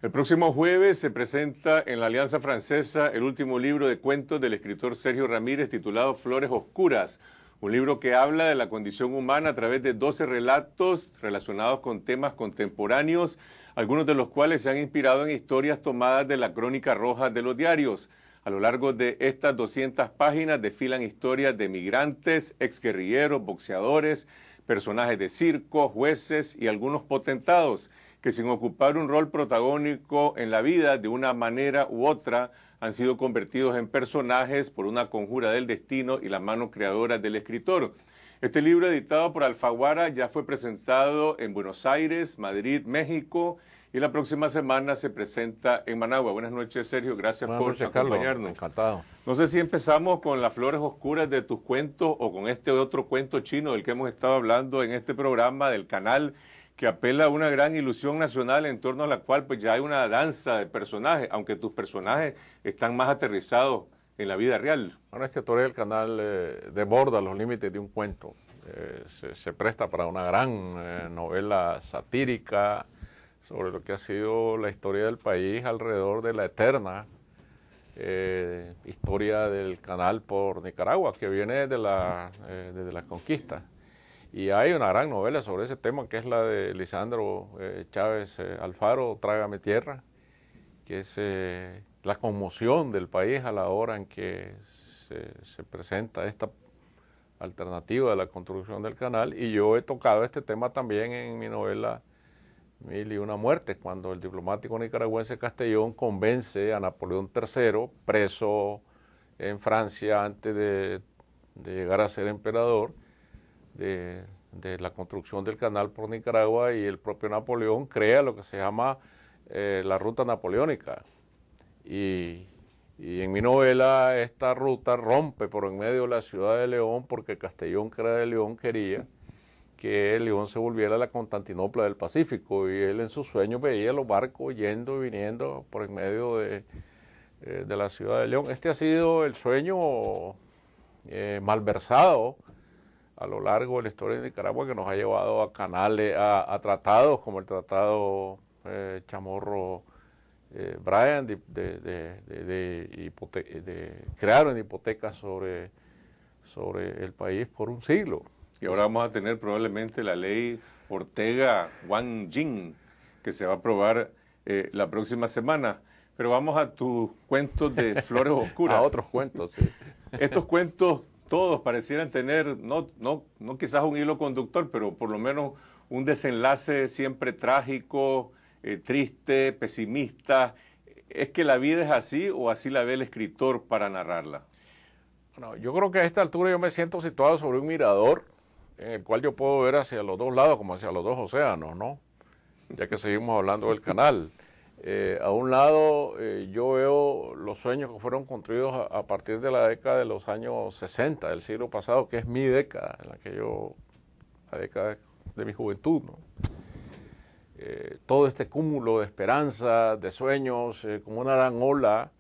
El próximo jueves se presenta en la Alianza Francesa el último libro de cuentos del escritor Sergio Ramírez titulado Flores Oscuras, un libro que habla de la condición humana a través de 12 relatos relacionados con temas contemporáneos, algunos de los cuales se han inspirado en historias tomadas de la crónica roja de los diarios. A lo largo de estas 200 páginas desfilan historias de migrantes, exguerrilleros, boxeadores, personajes de circo, jueces y algunos potentados que sin ocupar un rol protagónico en la vida de una manera u otra han sido convertidos en personajes por una conjura del destino y la mano creadora del escritor. Este libro, editado por Alfaguara, ya fue presentado en Buenos Aires, Madrid, México, y la próxima semana se presenta en Managua. Buenas noches, Sergio, gracias por acompañarnos. Carlos, encantado. No sé si empezamos con las flores oscuras de tus cuentos o con este otro cuento chino del que hemos estado hablando en este programa del canal, que apela a una gran ilusión nacional en torno a la cual pues ya hay una danza de personajes, aunque tus personajes están más aterrizados en la vida real. Bueno, esta historia del canal desborda los límites de un cuento. Se presta para una gran novela satírica sobre lo que ha sido la historia del país alrededor de la eterna historia del canal por Nicaragua, que viene desde la conquista. Y hay una gran novela sobre ese tema, que es la de Lisandro Chávez Alfaro, Trágame Tierra, que es la conmoción del país a la hora en que se presenta esta alternativa de la construcción del canal. Y yo he tocado este tema también en mi novela Mil y una muertes, cuando el diplomático nicaragüense Castellón convence a Napoleón III, preso en Francia antes de llegar a ser emperador, de la construcción del canal por Nicaragua, y el propio Napoleón crea lo que se llama la ruta napoleónica. Y en mi novela esta ruta rompe por en medio de la ciudad de León, porque Castellón, que era de León, quería que León se volviera la Constantinopla del Pacífico, y él en sus sueños veía los barcos yendo y viniendo por en medio de la ciudad de León. Este ha sido el sueño malversado a lo largo de la historia de Nicaragua, que nos ha llevado a canales, a tratados como el tratado Chamorro-Bryan, crearon hipotecas sobre el país por un siglo. Y ahora vamos a tener probablemente la ley Ortega-Wang-Jin, que se va a aprobar la próxima semana. Pero vamos a tus cuentos de Flores Oscuras. A otros cuentos, sí. Estos cuentos todos parecieran tener, no quizás un hilo conductor, pero por lo menos un desenlace siempre trágico, triste, pesimista. ¿Es que la vida es así o así la ve el escritor para narrarla? Bueno, yo creo que a esta altura yo me siento situado sobre un mirador en el cual yo puedo ver hacia los dos lados como hacia los dos océanos, ¿no? Ya que seguimos hablando del canal. A un lado yo veo los sueños que fueron construidos a partir de la década de los años 60 del siglo pasado, que es mi década, la década de mi juventud, ¿no? Todo este cúmulo de esperanzas, de sueños, como una gran ola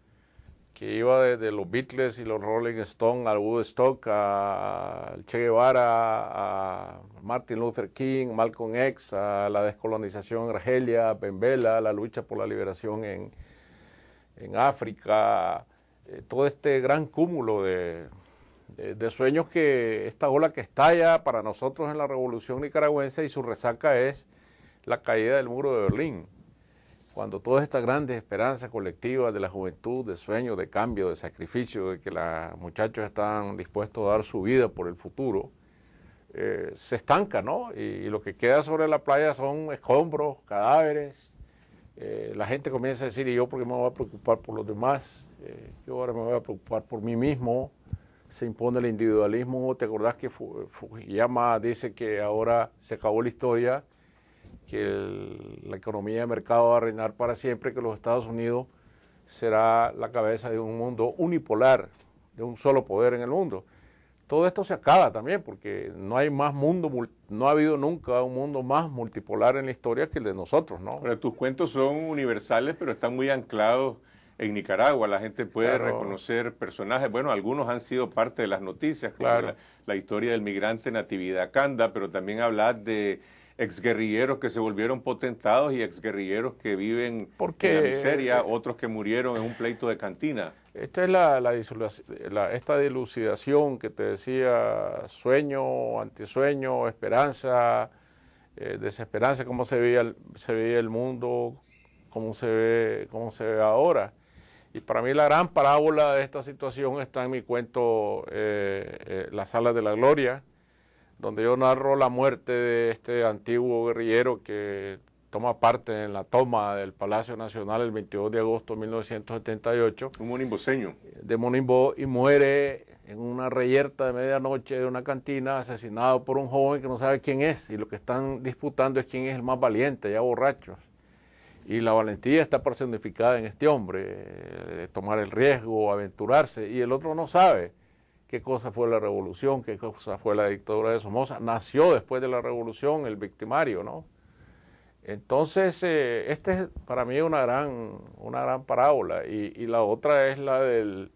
que iba desde los Beatles y los Rolling Stones al Woodstock, al Che Guevara, a Martin Luther King, Malcolm X, a la descolonización en Argelia, Benbela, la lucha por la liberación en África, todo este gran cúmulo de sueños, que esta ola que estalla para nosotros en la Revolución Nicaragüense, y su resaca es la caída del muro de Berlín. Cuando todas estas grandes esperanzas colectivas de la juventud, de sueños, de cambio, de sacrificio, de que los muchachos están dispuestos a dar su vida por el futuro, se estanca, ¿no? Y lo que queda sobre la playa son escombros, cadáveres. La gente comienza a decir, ¿y yo por qué me voy a preocupar por los demás? Yo ahora me voy a preocupar por mí mismo. Se impone el individualismo. ¿Te acordás que Fukuyama dice que ahora se acabó la historia, que la economía de mercado va a reinar para siempre, que los Estados Unidos será la cabeza de un mundo unipolar, de un solo poder en el mundo? Todo esto se acaba también, porque no hay más mundo, no ha habido nunca un mundo más multipolar en la historia que el de nosotros, ¿no? Pero tus cuentos son universales, pero están muy anclados en Nicaragua. La gente puede reconocer personajes, bueno, algunos han sido parte de las noticias, como la historia del migrante Natividad Canda, pero también hablar de exguerrilleros que se volvieron potentados y exguerrilleros que viven en la miseria, otros que murieron en un pleito de cantina. Esta es esta dilucidación que te decía, sueño, antisueño, esperanza, desesperanza, cómo se veía el mundo, cómo se ve ahora. Y para mí la gran parábola de esta situación está en mi cuento Las Alas de la Gloria, donde yo narro la muerte de este antiguo guerrillero que toma parte en la toma del Palacio Nacional el 22 de agosto de 1978. Un monimboceño. De Monimbó, y muere en una reyerta de medianoche de una cantina, asesinado por un joven que no sabe quién es, y lo que están disputando es quién es el más valiente, ya borrachos. Y la valentía está personificada en este hombre, de tomar el riesgo, aventurarse, y el otro no sabe qué cosa fue la revolución, qué cosa fue la dictadura de Somoza. Nació después de la revolución el victimario, ¿no? Entonces, este es para mí una gran parábola, y la otra es la del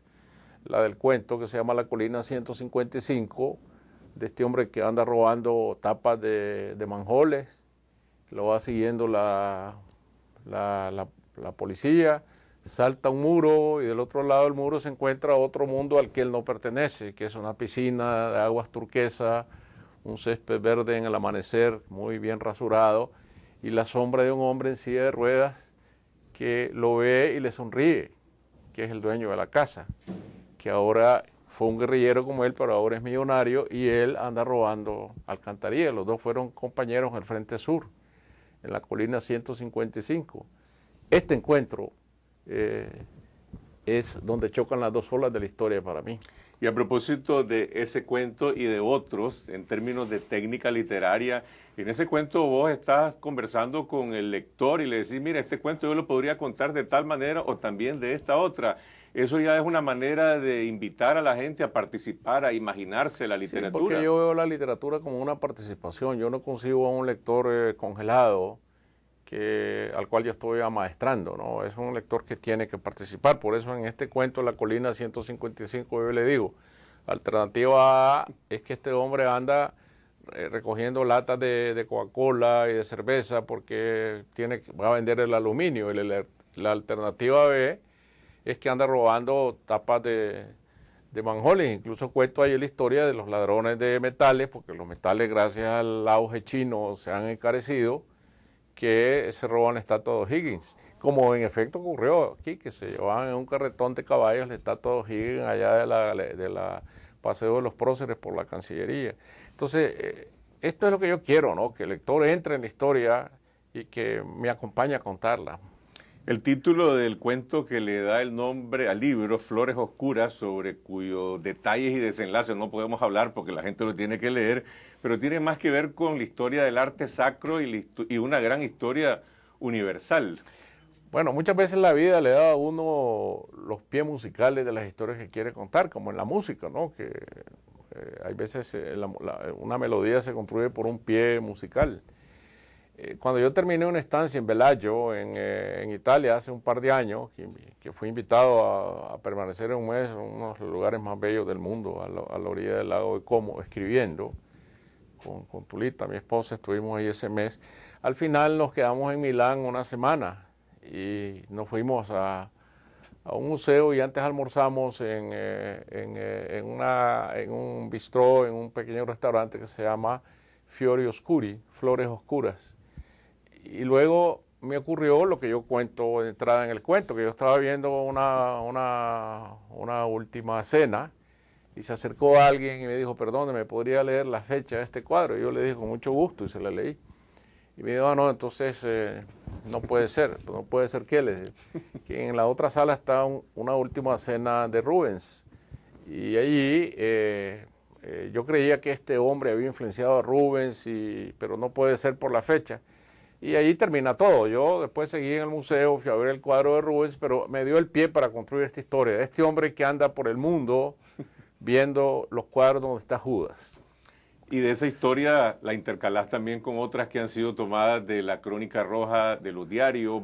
cuento que se llama La Colina 155, de este hombre que anda robando tapas de manjoles, lo va siguiendo la policía, salta un muro y del otro lado del muro se encuentra otro mundo al que él no pertenece, que es una piscina de aguas turquesas, un césped verde en el amanecer muy bien rasurado y la sombra de un hombre en silla de ruedas que lo ve y le sonríe, que es el dueño de la casa, que ahora fue un guerrillero como él, pero ahora es millonario y él anda robando alcantarillas. Los dos fueron compañeros en el Frente Sur, en la Colina 155. Este encuentro es donde chocan las dos olas de la historia para mí. Y a propósito de ese cuento y de otros, en términos de técnica literaria, en ese cuento vos estás conversando con el lector y le decís, mira, este cuento yo lo podría contar de tal manera o también de esta otra. Eso ya es una manera de invitar a la gente a participar, a imaginarse la literatura. Sí, porque yo veo la literatura como una participación. Yo no consigo a un lector congelado al cual yo estoy amaestrando, ¿no? Es un lector que tiene que participar. Por eso en este cuento, La Colina 155, yo le digo, alternativa A es que este hombre anda recogiendo latas de Coca-Cola y de cerveza porque va a vender el aluminio. Y la alternativa B es que anda robando tapas de manjoles. Incluso cuento ahí la historia de los ladrones de metales, porque los metales, gracias al auge chino, se han encarecido, que se roban la estatua de O'Higgins, como en efecto ocurrió aquí, que se llevaban en un carretón de caballos la estatua de O'Higgins allá de la Paseo de los Próceres por la Cancillería. Entonces, esto es lo que yo quiero, ¿no? Que el lector entre en la historia y que me acompañe a contarla. El título del cuento que le da el nombre al libro, Flores Oscuras, sobre cuyos detalles y desenlaces no podemos hablar porque la gente lo tiene que leer, pero tiene más que ver con la historia del arte sacro y una gran historia universal. Bueno, muchas veces la vida le da a uno los pies musicales de las historias que quiere contar, como en la música, ¿no? Que hay veces una melodía se construye por un pie musical. Cuando yo terminé una estancia en Bellagio, en Italia, hace un par de años, que fui invitado a permanecer en un mes en uno de los lugares más bellos del mundo, a la orilla del lago de Como, escribiendo, con Tulita, mi esposa, estuvimos ahí ese mes. Al final nos quedamos en Milán una semana y nos fuimos a un museo y antes almorzamos en un bistró, en un pequeño restaurante que se llama Fiori Oscuri, Flores Oscuras. Y luego me ocurrió lo que yo cuento de entrada en el cuento, que yo estaba viendo una última cena y se acercó alguien y me dijo, perdón, ¿me podría leer la fecha de este cuadro? Y yo le dije, con mucho gusto, y se la leí. Y me dijo, no, entonces no puede ser. ¿No puede ser qué? Le dije, que en la otra sala está una última cena de Rubens. Y allí yo creía que este hombre había influenciado a Rubens, pero no puede ser por la fecha. Y ahí termina todo. Yo después seguí en el museo, fui a ver el cuadro de Rubens, pero me dio el pie para construir esta historia. De este hombre que anda por el mundo viendo los cuadros donde está Judas. Y de esa historia la intercalás también con otras que han sido tomadas de la crónica roja de los diarios.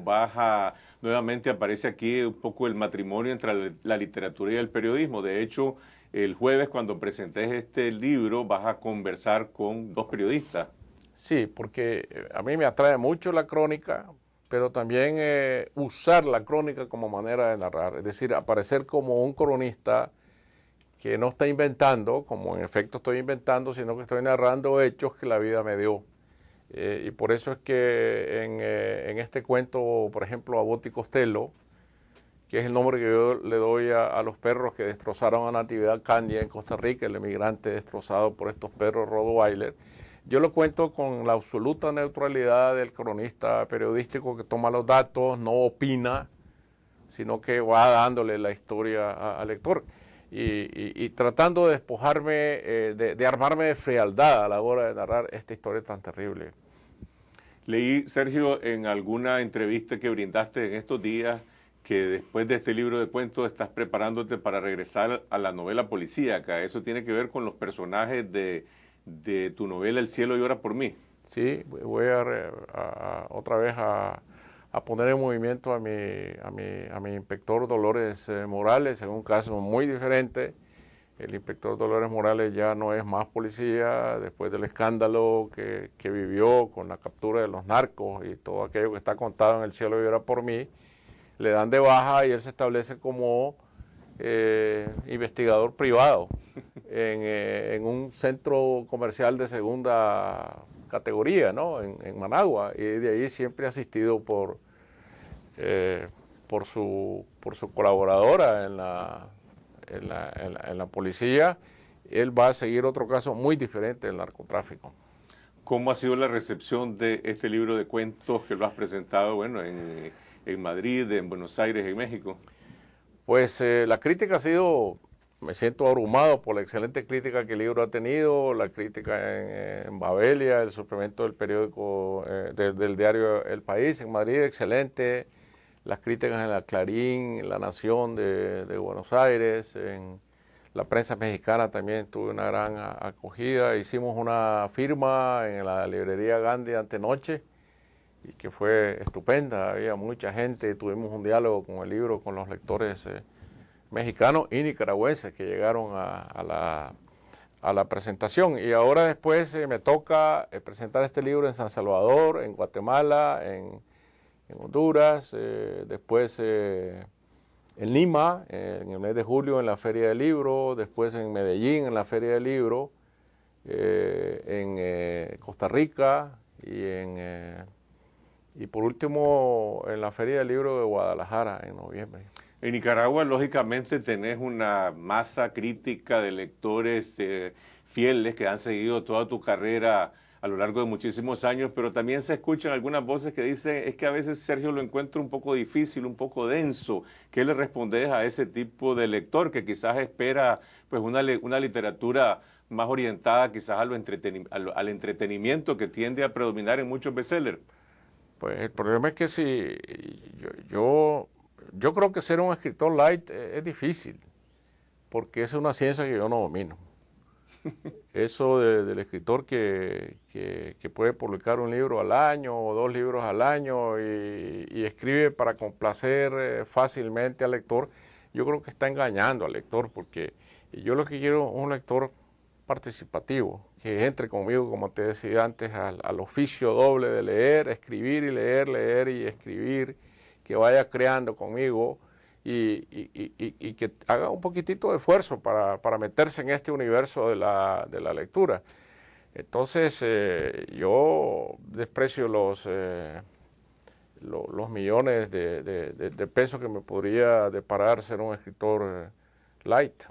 Nuevamente aparece aquí un poco el matrimonio entre la literatura y el periodismo. De hecho, el jueves cuando presentes este libro vas a conversar con dos periodistas. Sí, porque a mí me atrae mucho la crónica, pero también usar la crónica como manera de narrar, es decir, aparecer como un cronista que no está inventando, como en efecto estoy inventando, sino que estoy narrando hechos que la vida me dio. Y por eso es que en este cuento, por ejemplo, a Boti Costello, que es el nombre que yo le doy a los perros que destrozaron a Natividad Candia en Costa Rica, el emigrante destrozado por estos perros Rottweiler, yo lo cuento con la absoluta neutralidad del cronista periodístico que toma los datos, no opina, sino que va dándole la historia al lector. Y tratando de despojarme, de armarme de frialdad a la hora de narrar esta historia tan terrible. Leí, Sergio, en alguna entrevista que brindaste en estos días, que después de este libro de cuentos estás preparándote para regresar a la novela policíaca. ¿Eso tiene que ver con los personajes de tu novela El cielo llora por mí? Sí, voy otra vez a poner en movimiento a mi inspector Dolores Morales en un caso muy diferente. El inspector Dolores Morales ya no es más policía después del escándalo que vivió con la captura de los narcos y todo aquello que está contado en El cielo llora por mí. Le dan de baja y él se establece como investigador privado en un centro comercial de segunda categoría, ¿no? en Managua, y de ahí siempre asistido por su colaboradora en la policía. Él va a seguir otro caso muy diferente del narcotráfico. ¿Cómo ha sido la recepción de este libro de cuentos que lo has presentado, bueno, en Madrid, en Buenos Aires, en México? Pues la crítica ha sido, me siento abrumado por la excelente crítica que el libro ha tenido, la crítica en Babelia, el suplemento del periódico, del diario El País, en Madrid, excelente, las críticas en la Clarín, en La Nación de Buenos Aires, en la prensa mexicana también tuve una gran acogida, hicimos una firma en la librería Gandhi antenoche, y que fue estupenda, había mucha gente, tuvimos un diálogo con el libro, con los lectores mexicanos y nicaragüenses que llegaron a la presentación. Y ahora después me toca presentar este libro en San Salvador, en Guatemala, en Honduras, después en Lima, en el mes de julio en la Feria del Libro, después en Medellín en la Feria del Libro, en Costa Rica y por último en la Feria del Libro de Guadalajara en noviembre. En Nicaragua, lógicamente, tenés una masa crítica de lectores fieles que han seguido toda tu carrera a lo largo de muchísimos años, pero también se escuchan algunas voces que dicen, es que a veces Sergio lo encuentra un poco difícil, un poco denso. ¿Qué le respondes a ese tipo de lector que quizás espera pues una literatura más orientada quizás al entretenimiento que tiende a predominar en muchos bestsellers? Pues el problema es que si yo creo que ser un escritor light es difícil, porque es una ciencia que yo no domino. Eso del escritor que puede publicar un libro al año o 2 libros al año y escribe para complacer fácilmente al lector, yo creo que está engañando al lector, porque yo lo que quiero es un lector participativo, que entre conmigo, como te decía antes, al oficio doble de leer, escribir y leer, leer y escribir, que vaya creando conmigo y que haga un poquitito de esfuerzo para meterse en este universo de la lectura. Entonces, yo desprecio los millones de pesos que me podría deparar ser un escritor light.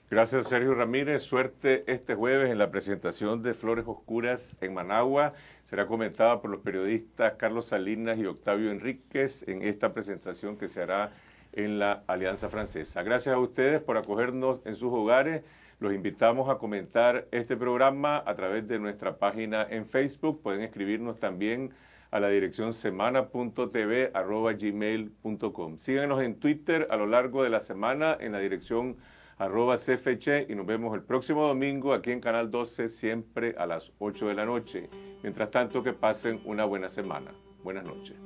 Gracias, Sergio Ramírez. Suerte este jueves en la presentación de Flores Oscuras en Managua. Será comentada por los periodistas Carlos Salinas y Octavio Enríquez en esta presentación que se hará en la Alianza Francesa. Gracias a ustedes por acogernos en sus hogares. Los invitamos a comentar este programa a través de nuestra página en Facebook. Pueden escribirnos también a la dirección semana.tv@gmail.com. Síganos en Twitter a lo largo de la semana en la dirección @cfche y nos vemos el próximo domingo aquí en Canal 12, siempre a las 8 de la noche. Mientras tanto, que pasen una buena semana. Buenas noches.